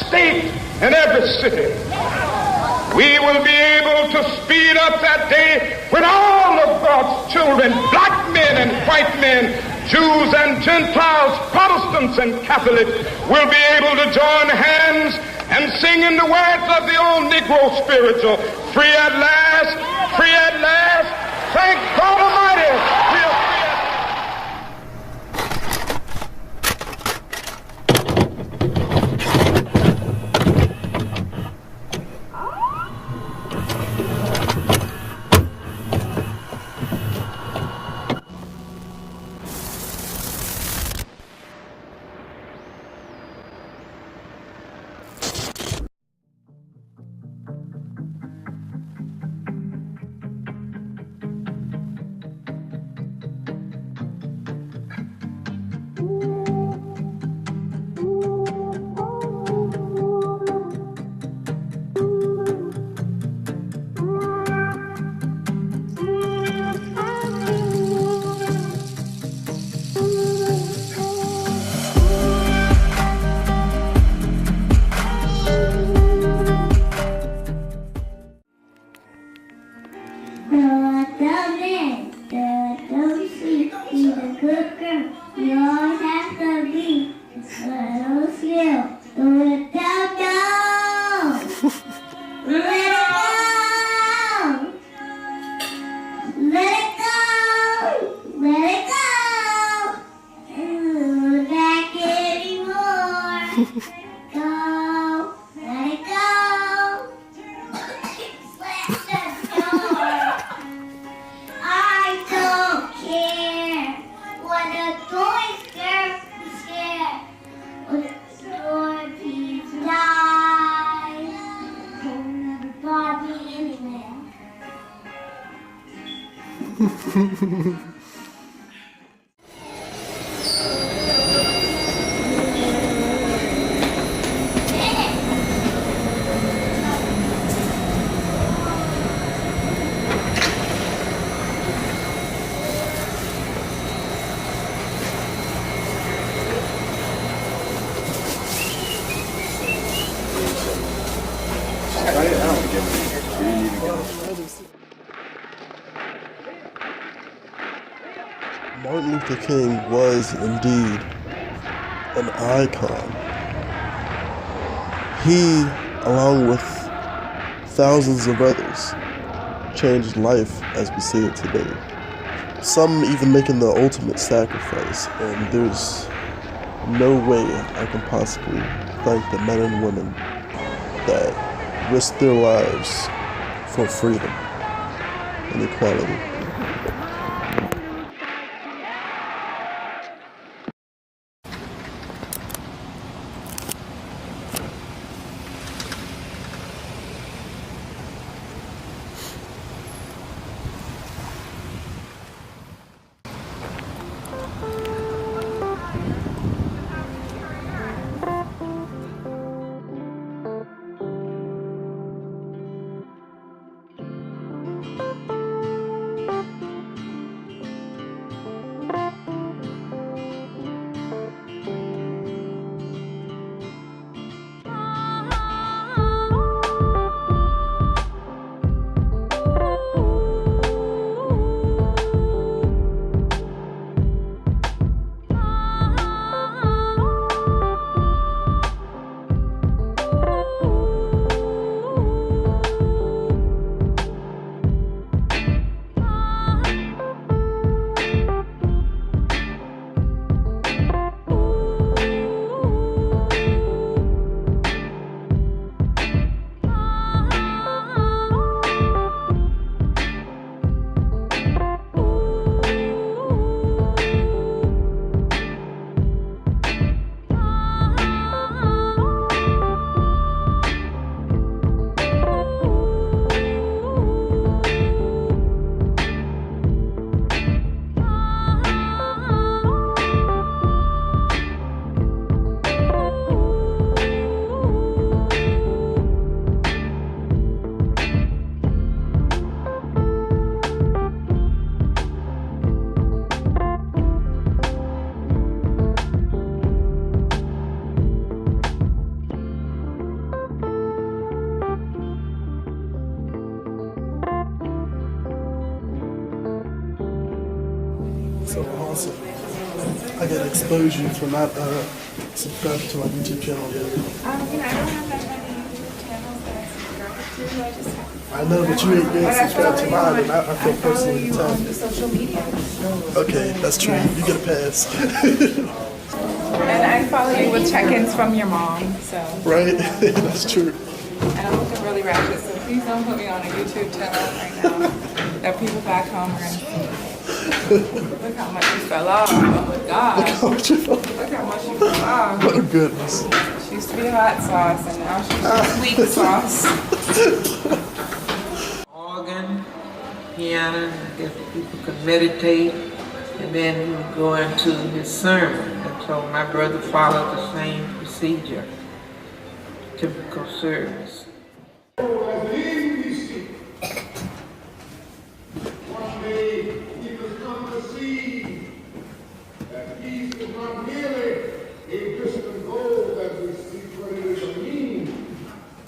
state, in every city. We will be able to speed up that day when all of God's children, black men and white men, Jews and Gentiles, Protestants and Catholics, will be able to join hands and sing in the words of the old Negro spiritual, free at last, free at last, thank God Almighty, we are free at last. Martin Luther King was indeed an icon. He, along with thousands of others, changed life as we see it today. Some even making the ultimate sacrifice, and there's no way I can possibly thank the men and women that risked their lives for freedom and equality. I gotta expose you for not subscribing to my YouTube channel yet. I don't have that many YouTube channels that I subscribe to. I just have. I know, but you ain't been subscribed to mine, and I feel personally you attacked. on the social media. Okay, that's true. You get a pass. And I follow you with check-ins from your mom, so. Right? That's true. And I'm looking really ratchet, so please don't put me on a YouTube channel right now that people back home are gonna see. Look how much you fell off. Oh my gosh. Look how much you fell off. Oh, goodness. She used to be hot sauce, and now she's weak sauce. Organ, piano, I guess people could meditate, and then he would go into his sermon. And so my brother followed the same procedure, typical service. One day he will come to see that peace is not merely a distant goal that we seek, but it is a means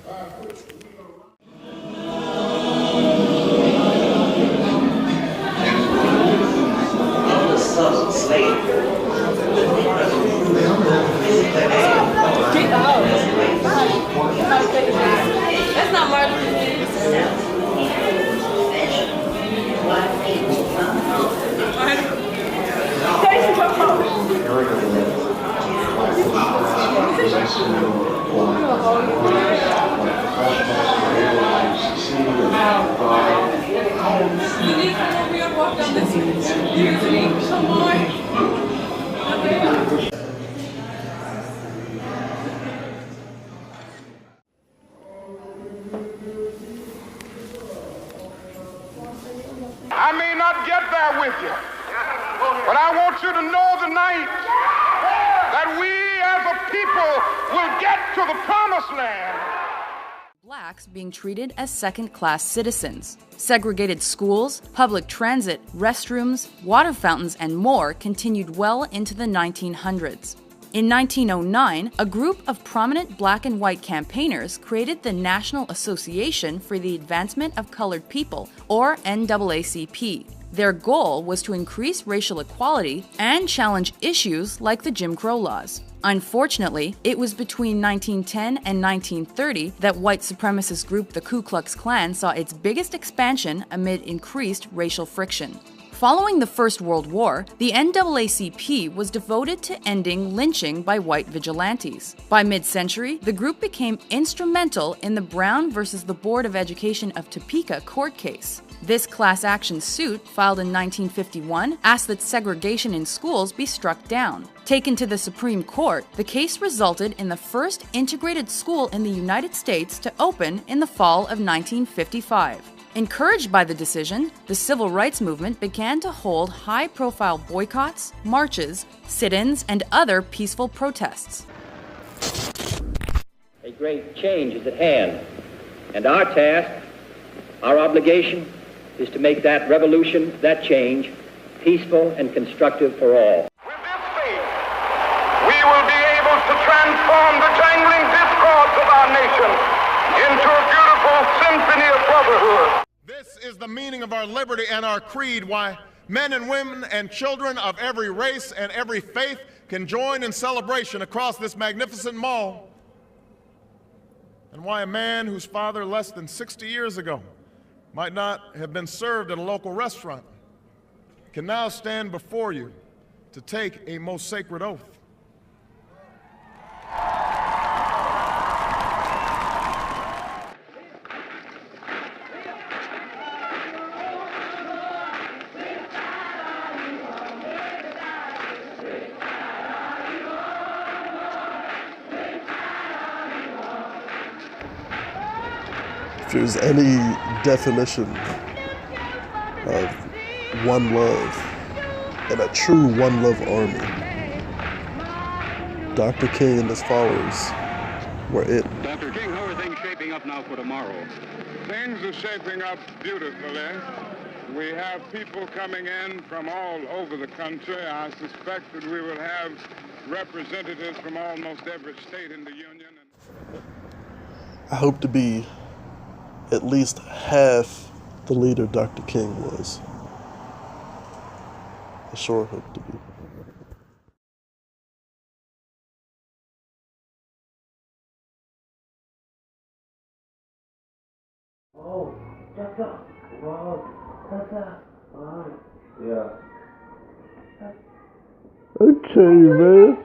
by which we are. That's not Martin Luther You need to come over here and walk down this street. Come on. I may not get there with you, but I want you to know tonight that we as a people will get to the promised land. Blacks being treated as second-class citizens. Segregated schools, public transit, restrooms, water fountains, and more continued well into the 1900s. In 1909, a group of prominent black and white campaigners created the National Association for the Advancement of Colored People, or NAACP. Their goal was to increase racial equality and challenge issues like the Jim Crow laws. Unfortunately, it was between 1910 and 1930 that white supremacist group the Ku Klux Klan saw its biggest expansion amid increased racial friction. Following the First World War, the NAACP was devoted to ending lynching by white vigilantes. By mid-century, the group became instrumental in the Brown versus the Board of Education of Topeka court case. This class action suit, filed in 1951, asked that segregation in schools be struck down. Taken to the Supreme Court, the case resulted in the first integrated school in the United States to open in the fall of 1955. Encouraged by the decision, the civil rights movement began to hold high-profile boycotts, marches, sit-ins, and other peaceful protests. A great change is at hand, and our task, our obligation, is to make that revolution, that change, peaceful and constructive for all. With this faith, we will be able to transform the jangling discords of our nation into a beautiful symphony of brotherhood. This is the meaning of our liberty and our creed, why men and women and children of every race and every faith can join in celebration across this magnificent mall, and why a man whose father less than 60 years ago might not have been served at a local restaurant can now stand before you to take a most sacred oath. If there's any definition of one love and a true one love army, Dr. King and his followers were it. Dr. King, how are things shaping up now for tomorrow? Things are shaping up beautifully. We have people coming in from all over the country. I suspect that we will have representatives from almost every state in the union. I hope to be at least half the leader Dr. King was. I sure hope to be. Okay, man.